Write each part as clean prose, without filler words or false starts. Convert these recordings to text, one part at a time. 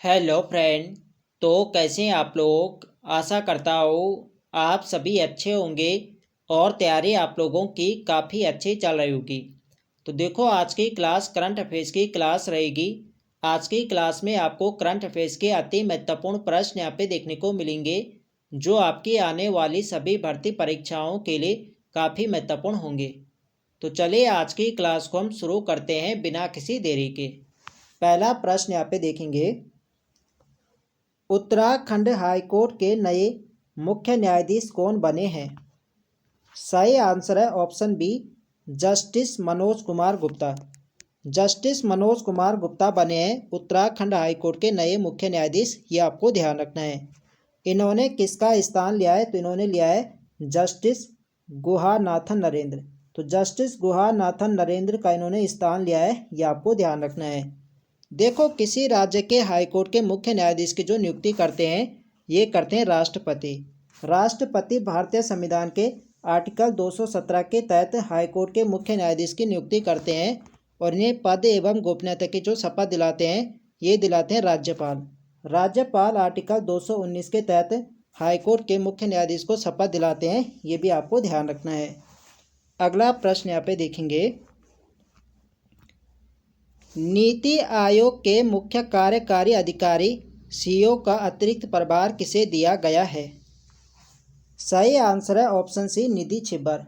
Hello friend. तो कैसे हैं आप लोग। आशा करता हूँ आप सभी अच्छे होंगे और तैयारी आप लोगों की काफ़ी अच्छी चल रही होगी। तो देखो, आज की क्लास करंट अफेयर्स की क्लास रहेगी। आज की क्लास में आपको करंट अफेयर्स के अति महत्वपूर्ण प्रश्न यहाँ पे देखने को मिलेंगे, जो आपकी आने वाली सभी भर्ती परीक्षाओं के लिए काफ़ी महत्वपूर्ण होंगे। तो चलिए आज की क्लास को हम शुरू करते हैं बिना किसी देरी के। पहला प्रश्न यहाँ पे देखेंगे, उत्तराखंड हाईकोर्ट के नए मुख्य न्यायाधीश कौन बने हैं। सही आंसर है option B, justice Manoj Kumar Gupta. Justice Manoj Kumar Gupta बने हैं उत्तराखंड हाईकोर्ट के नए मुख्य न्यायाधीश। ये आपको ध्यान रखना है। इन्होंने किसका स्थान लिया है, तो इन्होंने लिया है जस्टिस गुहानाथन नरेंद्र। तो जस्टिस गुहानाथन नरेंद्र का इन्होंने स्थान लिया है, ये आपको ध्यान रखना है। देखो, किसी राज्य के हाईकोर्ट के मुख्य न्यायाधीश की जो नियुक्ति करते हैं, ये करते हैं राष्ट्रपति। राष्ट्रपति भारतीय संविधान के आर्टिकल 217 के तहत हाईकोर्ट के मुख्य न्यायाधीश की नियुक्ति करते हैं और इन्हें पद एवं गोपनीयता की जो शपथ दिलाते हैं, ये दिलाते हैं राज्यपाल। राज्यपाल आर्टिकल 219 के तहत हाईकोर्ट के मुख्य न्यायाधीश को शपथ दिलाते हैं, ये भी आपको ध्यान रखना है। अगला प्रश्न यहाँ पे देखेंगे, नीति आयोग के मुख्य कार्यकारी अधिकारी सीईओ का अतिरिक्त प्रभार किसे दिया गया है। सही आंसर है ऑप्शन सी, निधि छिब्बर।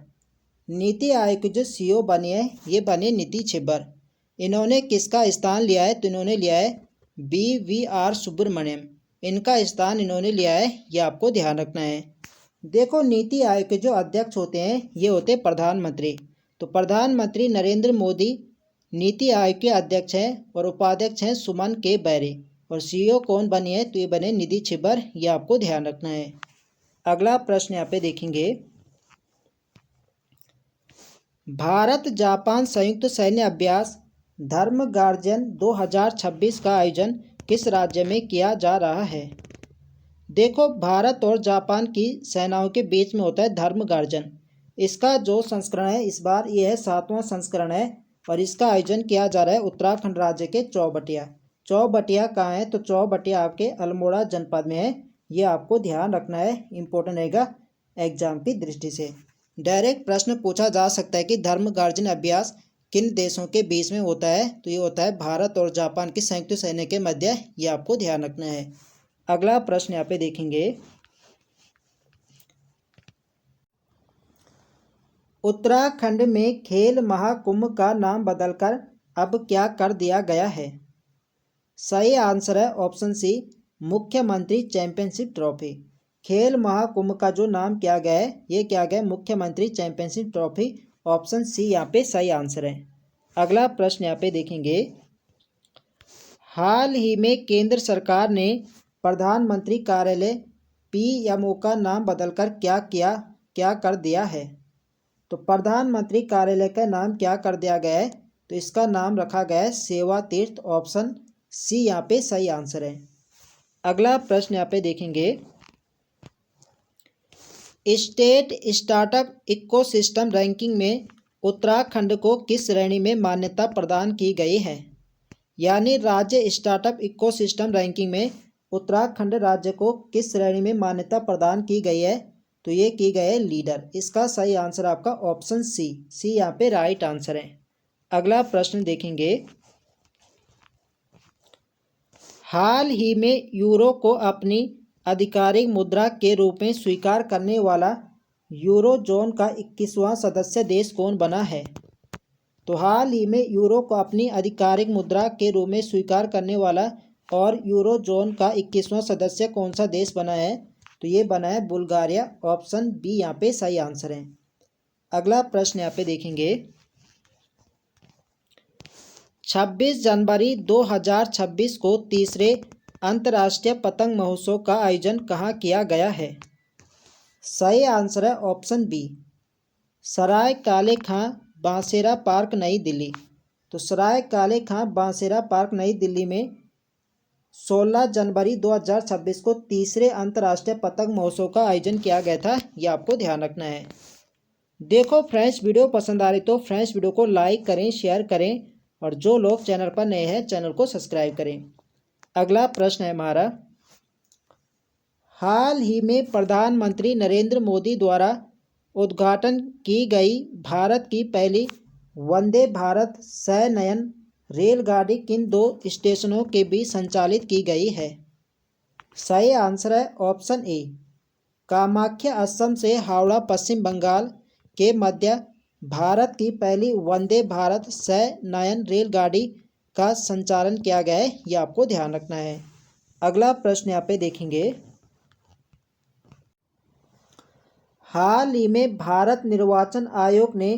नीति आयोग के जो सीईओ बने हैं, ये बने निधि छिब्बर। इन्होंने किसका स्थान लिया है, तो इन्होंने लिया है BVR सुब्रमण्यम। इनका स्थान इन्होंने लिया है, ये आपको ध्यान रखना है। देखो, नीति आयोग के जो अध्यक्ष होते हैं, ये होते हैं प्रधानमंत्री। तो प्रधानमंत्री नरेंद्र मोदी नीति आयोग के अध्यक्ष हैं और उपाध्यक्ष हैं सुमन के बैरे। और सीईओ कौन बने हैं, तो ये बने निधि छिब्बर। ये आपको ध्यान रखना है। अगला प्रश्न यहाँ पे देखेंगे, भारत जापान संयुक्त सैन्य अभ्यास धर्म गार्जियन 2026 का आयोजन किस राज्य में किया जा रहा है। देखो, भारत और जापान की सेनाओं के बीच में होता है धर्म गार्जन। इसका जो संस्करण है, इस बार ये है 7वां संस्करण है और इसका आयोजन किया जा रहा है उत्तराखंड राज्य के चौबटिया। चौबटिया कहाँ है, तो चौबटिया आपके अल्मोड़ा जनपद में है। ये आपको ध्यान रखना है, इंपॉर्टेंट रहेगा एग्जाम की दृष्टि से। डायरेक्ट प्रश्न पूछा जा सकता है कि धर्म गार्जन अभ्यास किन देशों के बीच में होता है, तो ये होता है भारत और जापान की संयुक्त सैन्य के मध्य। ये आपको ध्यान रखना है। अगला प्रश्न यहाँ पे देखेंगे, उत्तराखंड में खेल महाकुंभ का नाम बदलकर अब क्या कर दिया गया है। सही आंसर है ऑप्शन सी, मुख्यमंत्री चैंपियनशिप ट्रॉफी। खेल महाकुंभ का जो नाम किया गया है, ये क्या गया, मुख्यमंत्री चैंपियनशिप ट्रॉफी। ऑप्शन सी यहाँ पे सही आंसर है। अगला प्रश्न यहाँ पे देखेंगे, हाल ही में केंद्र सरकार ने प्रधानमंत्री कार्यालय PMO का नाम बदलकर क्या कर दिया है। तो प्रधानमंत्री कार्यालय का नाम क्या कर दिया गया है, तो इसका नाम रखा गया है सेवा तीर्थ। ऑप्शन सी यहाँ पे सही आंसर है। अगला प्रश्न यहाँ पे देखेंगे, स्टेट स्टार्टअप इकोसिस्टम रैंकिंग में उत्तराखंड को किस श्रेणी में मान्यता प्रदान की गई है। यानी राज्य स्टार्टअप इकोसिस्टम रैंकिंग में उत्तराखंड राज्य को किस श्रेणी में मान्यता प्रदान की गई है, तो ये की गई है लीडर। इसका सही आंसर आपका ऑप्शन सी यहाँ पे राइट आंसर है। अगला प्रश्न देखेंगे, हाल ही में यूरो को अपनी आधिकारिक मुद्रा के रूप में स्वीकार करने वाला यूरो जोन का 21वां सदस्य देश कौन बना है। तो हाल ही में यूरो को अपनी आधिकारिक मुद्रा के रूप में स्वीकार करने वाला और यूरो जोन का 21वां सदस्य कौन सा देश बना है, तो ये बना है बुल्गारिया। ऑप्शन बी यहाँ पे सही आंसर है। अगला प्रश्न यहाँ पे देखेंगे, 26 जनवरी 2026 को तीसरे अंतर्राष्ट्रीय पतंग महोत्सव का आयोजन कहाँ किया गया है। सही आंसर है ऑप्शन बी, सराय काले खां बांसेरा पार्क नई दिल्ली। तो सराय काले खां बांसेरा पार्क नई दिल्ली में 16 जनवरी 2026 को तीसरे अंतर्राष्ट्रीय पतंग महोत्सव का आयोजन किया गया था। ये आपको ध्यान रखना है। देखो फ्रेंड्स, वीडियो पसंद आ रही तो फ्रेंड्स वीडियो को लाइक करें, शेयर करें और जो लोग चैनल पर नए हैं चैनल को सब्सक्राइब करें। अगला प्रश्न है हमारा, हाल ही में प्रधानमंत्री नरेंद्र मोदी द्वारा उद्घाटन की गई भारत की पहली वंदे भारत सनयन रेलगाड़ी किन दो स्टेशनों के बीच संचालित की गई है? सही आंसर है ऑप्शन ए, कामाख्या असम से हावड़ा पश्चिम बंगाल के मध्य भारत की पहली वंदे भारत सनयन रेलगाड़ी का संचालन किया गया है, ये आपको ध्यान रखना है। अगला प्रश्न यहाँ पे देखेंगे, हाल ही में भारत निर्वाचन आयोग ने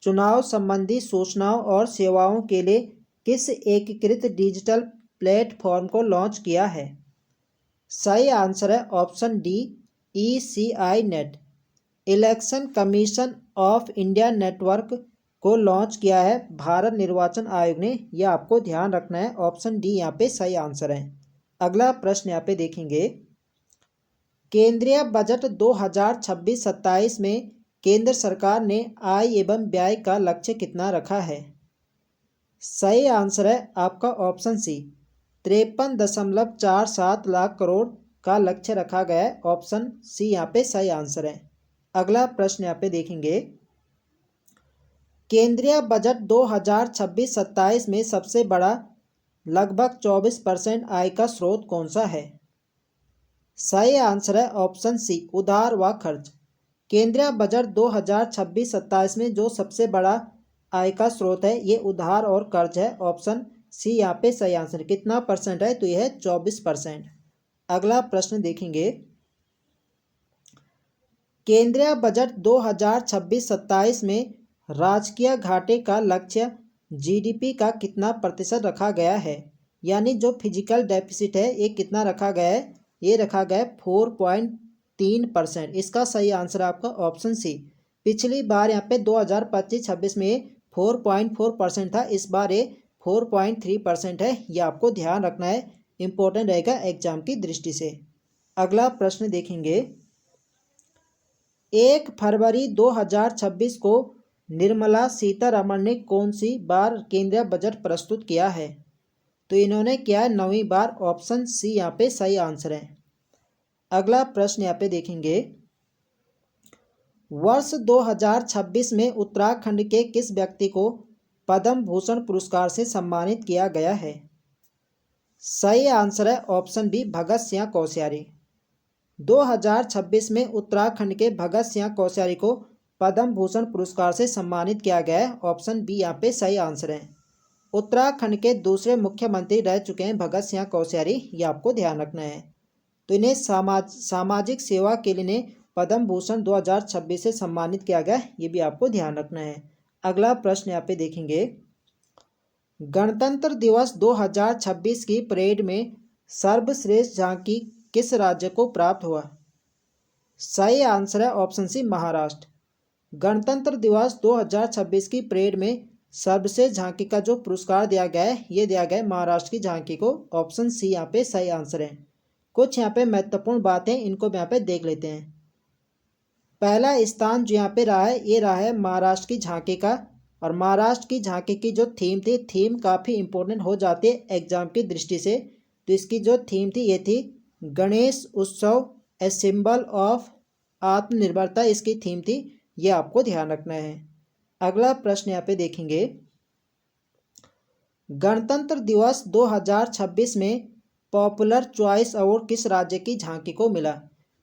चुनाव संबंधी सूचनाओं और सेवाओं के लिए किस एकीकृत डिजिटल प्लेटफॉर्म को लॉन्च किया है? सही आंसर है option D, ECI net. Election commission of India network को लॉन्च किया है भारत निर्वाचन आयोग ने, यह आपको ध्यान रखना है। ऑप्शन डी यहाँ पे सही आंसर है। अगला प्रश्न यहाँ पे देखेंगे, केंद्रीय बजट 2026-27 में केंद्र सरकार ने आय एवं व्यय का लक्ष्य कितना रखा है? सही आंसर है आपका ऑप्शन सी, 53.47 लाख करोड़ का लक्ष्य रखा गया है। ऑप्शन सी यहाँ पे सही आंसर है। अगला प्रश्न यहाँ पे देखेंगे, केंद्रीय बजट 2026-27 में सबसे बड़ा लगभग 24% आय का स्रोत कौन सा है? सही आंसर है ऑप्शन सी, उधार व खर्च। केंद्रीय बजट 2026-27 में जो सबसे बड़ा आय का स्रोत है ये उधार और कर्ज है। ऑप्शन सी यहाँ पे सही आंसर। कितना परसेंट है? तो यह है 24%। अगला प्रश्न देखेंगे, केंद्रीय बजट 2026-27 में राजकीय घाटे का लक्ष्य GDP का कितना प्रतिशत रखा गया है? यानी जो फिजिकल डेफिसिट है ये कितना रखा गया है? ये रखा गया है 4.3%। इसका सही आंसर आपका ऑप्शन सी। पिछली बार यहाँ पे 2025-26 में 4.4% था, इस बार ये 4.3% है। ये आपको ध्यान रखना है, इम्पोर्टेंट रहेगा एग्जाम की दृष्टि से। अगला प्रश्न देखेंगे, 1 फरवरी 2026 को निर्मला सीतारमण ने कौन सी बार केंद्रीय बजट प्रस्तुत किया है? तो इन्होंने किया है 9वीं बार। ऑप्शन सी यहाँ पे सही आंसर है। अगला प्रश्न यहाँ पे देखेंगे, वर्ष 2026 में उत्तराखंड के किस व्यक्ति को पद्म भूषण पुरस्कार से सम्मानित किया गया है? सही आंसर है ऑप्शन बी, भगत सिंह कोश्यारी। 2026 में उत्तराखंड के भगत सिंह कोश्यारी को पद्म भूषण पुरस्कार से सम्मानित किया गया है। ऑप्शन बी यहाँ पे सही आंसर है। उत्तराखंड के दूसरे मुख्यमंत्री रह चुके हैं भगत सिंह कोश्यारी, ये आपको ध्यान रखना है। तो इन्हें सामाजिक सेवा के लिए पद्म भूषण 2026 से सम्मानित किया गया, ये भी आपको ध्यान रखना है। अगला प्रश्न यहाँ पे देखेंगे, गणतंत्र दिवस 2026 की परेड में सर्वश्रेष्ठ झांकी किस राज्य को प्राप्त हुआ? सही आंसर है ऑप्शन सी, महाराष्ट्र। गणतंत्र दिवस 2026 की परेड में सर्वश्रेष्ठ झांकी का जो पुरस्कार दिया गया है ये दिया गया है महाराष्ट्र की झांकी को। ऑप्शन सी यहाँ पे सही आंसर है। कुछ यहाँ पे महत्वपूर्ण बातें इनको यहाँ पे देख लेते हैं। पहला स्थान जो यहाँ पे रहा है ये रहा है महाराष्ट्र की झांकी का, और महाराष्ट्र की झांकी की जो थीम थी, थीम काफ़ी इंपॉर्टेंट हो जाती है एग्जाम की दृष्टि से। तो इसकी जो थीम थी ये थी गणेश उत्सव ए सिंबल ऑफ आत्मनिर्भरता, इसकी थीम थी, ये आपको ध्यान रखना है। अगला प्रश्न यहाँ पे देखेंगे, गणतंत्र दिवस 2026 में पॉपुलर चॉइस अवार्ड किस राज्य की झांकी को मिला?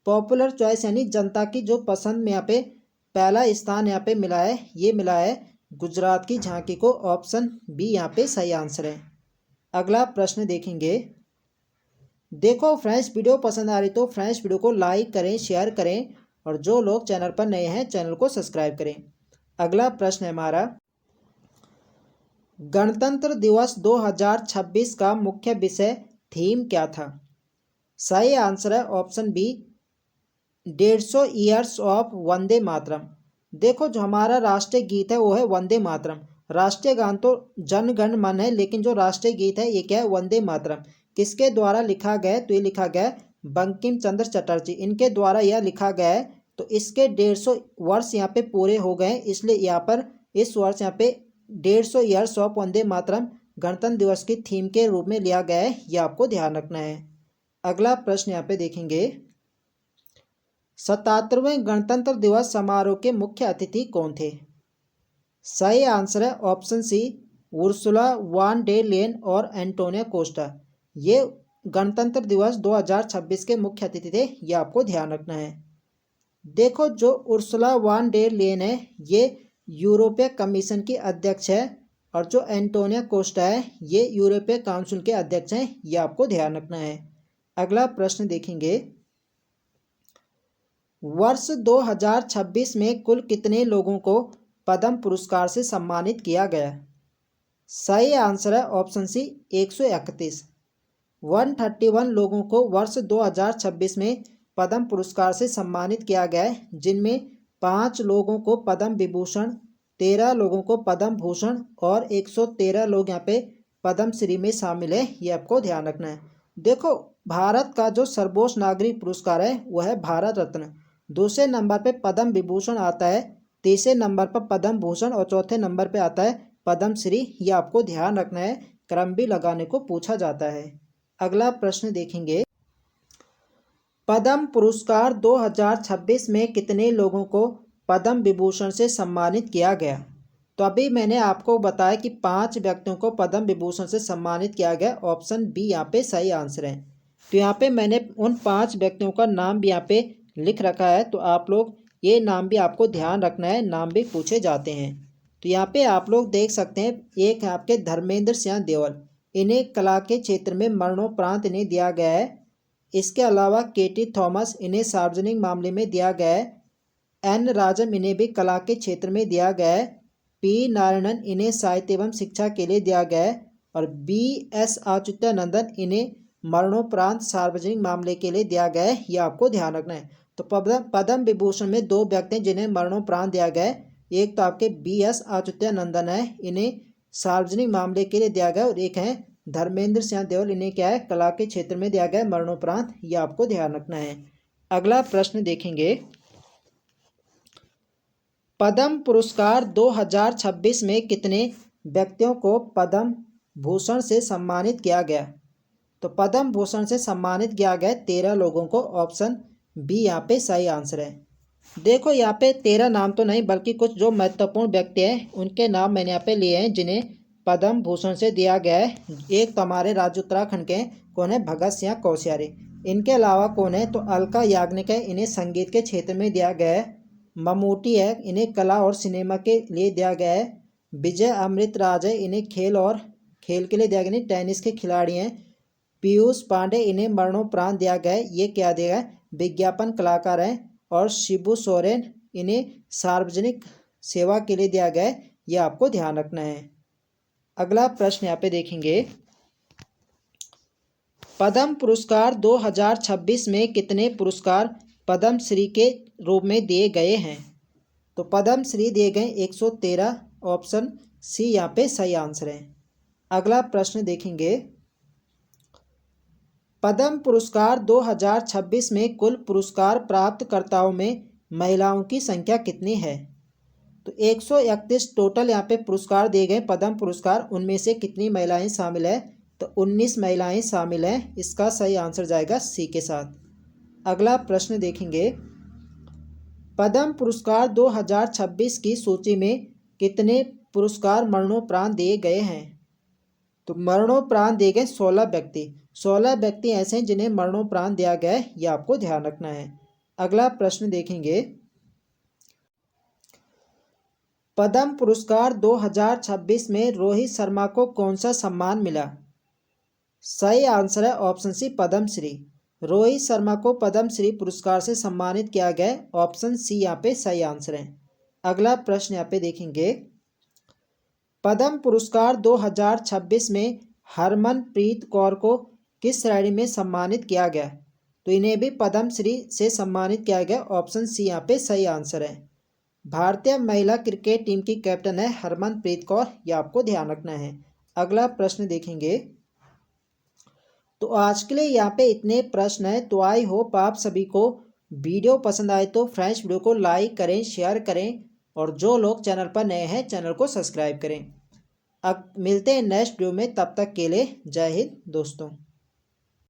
पॉपुलर चॉइस यानी जनता की जो पसंद में यहाँ पे पहला स्थान यहाँ पे मिला है, ये मिला है गुजरात की झांकी को। ऑप्शन बी यहाँ पे सही आंसर है। अगला प्रश्न देखेंगे, देखो फ्रेंड्स वीडियो पसंद आ रही तो फ्रेंड्स वीडियो को लाइक करें, शेयर करें, और जो लोग चैनल पर नए हैं चैनल को सब्सक्राइब करें। अगला प्रश्न है हमारा, गणतंत्र दिवस 2026 का मुख्य विषय थीम क्या था? सही आंसर है option B, 150 years of Vande Mataram. देखो जो हमारा राष्ट्रीय गीत है वो है वंदे मातरम। राष्ट्रीय गान तो जन गण मन है, लेकिन जो राष्ट्रीय गीत है ये क्या है? वंदे मातरम। किसके द्वारा लिखा गया? तो ये लिखा गया बंकिम चंद्र चटर्जी, इनके द्वारा यह लिखा गया है। तो इसके 150 वर्ष यहाँ पे पूरे हो गए, इसलिए यहाँ पर इस वर्ष यहाँ पे 150 ईयर्स ऑफ वंदे मातरम गणतंत्र दिवस की थीम के रूप में लिया गया है, यह आपको ध्यान रखना है। अगला प्रश्न यहाँ पे देखेंगे, 77वें गणतंत्र दिवस समारोह के मुख्य अतिथि कौन थे? सही आंसर है option C, Ursula von der Leyen और एंटोनियो कोस्टा। ये गणतंत्र दिवस 2026 के मुख्य अतिथि थे, ये आपको ध्यान रखना है। देखो, जो उर्सुला वान डे लेन है ये यूरोपीय कमीशन की अध्यक्ष है, और जो एंटोनियो कोस्टा है ये यूरोपीय काउंसिल के अध्यक्ष हैं, ये आपको ध्यान रखना है। अगला प्रश्न देखेंगे, वर्ष 2026 में कुल कितने लोगों को पद्म पुरस्कार से सम्मानित किया गया? सही आंसर है ऑप्शन सी, 131। 131 लोगों को वर्ष 2026 में पद्म पुरस्कार से सम्मानित किया गया है, जिनमें 5 लोगों को पद्म विभूषण, 13 लोगों को पद्म भूषण और 113 लोग यहाँ पे पद्म श्री में शामिल है, ये आपको ध्यान रखना है। देखो, भारत का जो सर्वोच्च नागरिक पुरस्कार है वह है भारत रत्न। दूसरे नंबर पे पद्म विभूषण आता है, तीसरे नंबर पर पद्म भूषण और चौथे नंबर पे आता है पद्म श्री। ये आपको ध्यान रखना है, क्रम भी लगाने को पूछा जाता है। अगला प्रश्न देखेंगे, पद्म पुरस्कार 2026 में कितने लोगों को पद्म विभूषण से सम्मानित किया गया? तो अभी मैंने आपको बताया कि 5 व्यक्तियों को पद्म विभूषण से सम्मानित किया गया, ऑप्शन बी यहाँ पे सही आंसर है। तो यहाँ पे मैंने उन 5 व्यक्तियों का नाम भी यहाँ पे लिख रखा है, तो आप लोग ये नाम भी आपको ध्यान रखना है, नाम भी पूछे जाते हैं। तो यहाँ पे आप लोग देख सकते हैं, एक है आपके धर्मेंद्र सिंह देओल, इन्हें कला के क्षेत्र में मरणोपरांत इन्हें दिया गया है। इसके अलावा केटी थॉमस, इन्हें सार्वजनिक मामले में दिया गया है। एन राजम, इन्हें भी कला के क्षेत्र में दिया गया है। पी नारायणन, इन्हें साहित्य एवं शिक्षा के लिए दिया गया है। और बी एस अच्युतानंदन, इन्हें मरणोपरांत सार्वजनिक मामले के लिए दिया गया है, यह आपको ध्यान रखना है। तो पद्म विभूषण में 2 व्यक्ति हैं जिन्हें मरणोपरांत दिया गया है। एक तो आपके बी एस अच्युतानंदन है, इन्हें सार्वजनिक मामले के लिए दिया गया, और एक है धर्मेंद्र सिंह देओल, इन्हें क्या है कला के क्षेत्र में दिया गया मरणोपरांत, यह आपको ध्यान रखना है। अगला प्रश्न देखेंगे, पद्म पुरस्कार 2026 में कितने व्यक्तियों को पद्म भूषण से सम्मानित किया गया? तो पद्म भूषण से सम्मानित किया गया 13 लोगों को, ऑप्शन बी यहाँ पे सही आंसर है। देखो, यहाँ पे 13 नाम तो नहीं, बल्कि कुछ जो महत्वपूर्ण व्यक्ति हैं उनके नाम मैंने यहाँ पे लिए हैं जिन्हें पद्म भूषण से दिया गया है। एक तो हमारे राज्य उत्तराखंड के कौन है, भगत सिंह कोश्यारी। इनके अलावा कौन है, तो अलका याग्निक है, इन्हें संगीत के क्षेत्र में दिया गया है। ममूटी है, इन्हें कला और सिनेमा के लिए दिया गया है। विजय अमृतराज है, इन्हें खेल के लिए दिया गया, टेनिस के खिलाड़ी हैं। पीयूष पांडे, इन्हें मरणोपरांत दिया गया है, ये क्या दिया गया, विज्ञापन कलाकार हैं। और शिबू सोरेन, इन्हें सार्वजनिक सेवा के लिए दिया गया है, यह आपको ध्यान रखना है। अगला प्रश्न यहाँ पे देखेंगे, पद्म पुरस्कार 2026 में कितने पुरस्कार पद्म श्री के रूप में दिए गए हैं? तो पद्म श्री दिए गए 113, ऑप्शन सी यहाँ पे सही आंसर है। अगला प्रश्न देखेंगे, पद्म पुरस्कार 2026 में कुल पुरस्कार प्राप्तकर्ताओं में महिलाओं की संख्या कितनी है? तो 131 टोटल यहाँ पे पुरस्कार दिए गए पद्म पुरस्कार, उनमें से कितनी महिलाएं शामिल है? तो 19 महिलाएं शामिल हैं, इसका सही आंसर जाएगा सी के साथ। अगला प्रश्न देखेंगे, पद्म पुरस्कार 2026 की सूची में कितने पुरस्कार मरणोपरांत दिए गए हैं? तो मरणोपरांत दिए गए 16 व्यक्ति ऐसे हैं जिन्हें मरणोपरांत दिया गया है, यह आपको ध्यान रखना है। अगला प्रश्न देखेंगे, पद्म पुरस्कार 2026 में रोहित शर्मा को कौन सा सम्मान मिला? सही आंसर है ऑप्शन सी, पद्म श्री। रोहित शर्मा को पद्म श्री पुरस्कार से सम्मानित किया गया, ऑप्शन सी यहाँ पे सही आंसर है। अगला प्रश्न यहाँ पे देखेंगे, पद्म पुरस्कार 2026 में हरमनप्रीत कौर को किस श्रेणी में सम्मानित किया गया? तो इन्हें भी पद्म श्री से सम्मानित किया गया, ऑप्शन सी यहाँ पे सही आंसर है। भारतीय महिला क्रिकेट टीम की कैप्टन है हरमनप्रीत कौर, यह आपको ध्यान रखना है। अगला प्रश्न देखेंगे, तो आज के लिए यहाँ पे इतने प्रश्न हैं। तो आई होप आप सभी को वीडियो पसंद आए तो फ्रेंड्स वीडियो को लाइक करें, शेयर करें, और जो लोग चैनल पर नए हैं चैनल को सब्सक्राइब करें। अब मिलते हैं नेक्स्ट वीडियो में, तब तक के लिए जय हिंद दोस्तों।